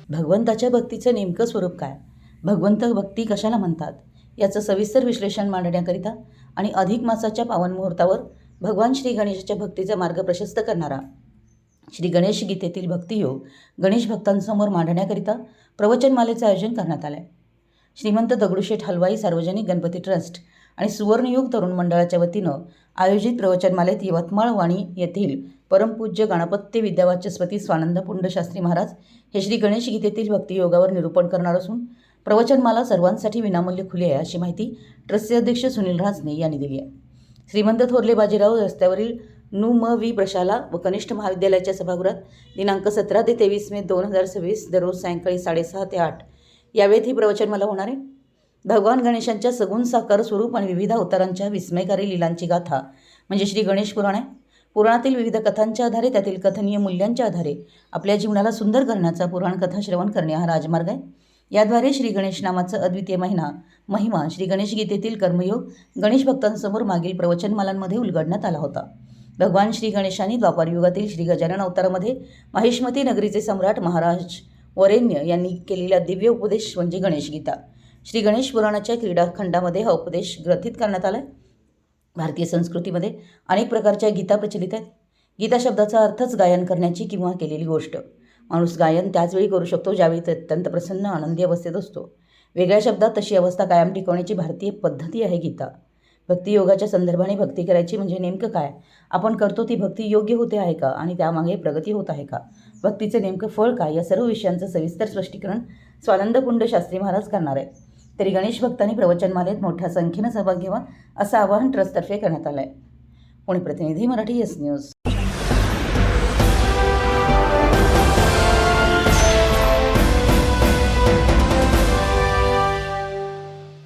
भगवंताच्या भक्तीचं नेमकं स्वरूप काय? भगवंत भक्ती कशाला म्हणतात? याचं सविस्तर विश्लेषण मांडण्याकरिता आणि अधिक मासाच्या पावन मुहूर्तावर भगवान श्री गणेशाच्या भक्तीचा मार्ग प्रशस्त करणारा श्री गणेश गीतेतील भक्तियोग गणेश भक्तांसमोर मांडण्याकरिता प्रवचनमालेचं आयोजन करण्यात आलं आहे. श्रीमंत दगडूशेठ हलवाई सार्वजनिक गणपती ट्रस्ट आणि सुवर्णयुग तरुण मंडळाच्या वतीनं आयोजित प्रवचनमालेत यवतमाळ वाणी येथील परमपूज्य गणपत्य विद्यावाचस्पती स्वानंदपुंड शास्त्री महाराज हे श्री गणेश गीतेतील भक्तियोगावर निरूपण करणार असून प्रवचनमाला सर्वांसाठी विनामूल्य खुली आहे अशी माहिती ट्रस्टचे अध्यक्ष सुनील राजने यांनी दिली आहे. श्रीमंत थोरले बाजीराव रस्त्यावरील नु.म.वि. प्रशाला व कनिष्ठ महाविद्यालयाच्या सभागृहात दिनांक 17 ते 23 मे 2026 दररोज सायंकाळी 6:30 ते 8 या वेळेत ही प्रवचनमाला होणार आहे. भगवान गणेशांच्या सगुण साकार स्वरूप आणि विविध अवतारांच्या विस्मयकारी लीलांची गाथा म्हणजे श्री गणेश पुराण आहे. पुराणातील विविध कथांच्या आधारे त्यातील कथनीय मूल्यांच्या आधारे आपल्या जीवनाला सुंदर करण्याचा पुराण कथा श्रवण करणे हा राजमार्ग आहे. याद्वारे श्री गणेश नामाचं अद्वितीय महिमा श्री गणेश गीतेतील कर्मयोग गणेश भक्तांसमोर मागील प्रवचनमालांमध्ये उलगडण्यात आला होता. भगवान श्री गणेशांनी द्वापारयुगातील श्री गजानन अवतारामध्ये माहिष्मती नगरीचे सम्राट महाराज वरेण्य यांनी केलेला दिव्य उपदेश म्हणजे गणेश गीता. श्री गणेश पुराणाच्या क्रीडाखंडामध्ये हा उपदेश ग्रथित करण्यात आला आहे. भारतीय संस्कृतीमध्ये अनेक प्रकारच्या गीता प्रचलित आहेत. गीता शब्दाचा अर्थच गायन करण्याची किंवा केलेली गोष्ट. माणूस गायन त्याच वेळी करू शकतो ज्यावेळी तो अत्यंत प्रसन्न आनंदी अवस्थेत असतो. वेगळ्या शब्दात तशी अवस्था कायम टिकवण्याची भारतीय पद्धती आहे गीता. भक्तियोगाच्या संदर्भाने भक्ती करायची म्हणजे नेमकं काय? आपण करतो ती भक्ती योग्य होते आहे का आणि त्यामागे प्रगती होत आहे का? भक्तीचं नेमकं फळ काय? या सर्व विषयांचं सविस्तर स्पष्टीकरण स्वानंदपुंड शास्त्री महाराज करणार आहेत. तरी गणेश भक्तांनी प्रवचनमालेत मोठ्या संख्येनं सहभाग घ्यावा असं आवाहन ट्रस्टतर्फे करण्यात आलं आहे. पुणे प्रतिनिधी मराठी एस न्यूज.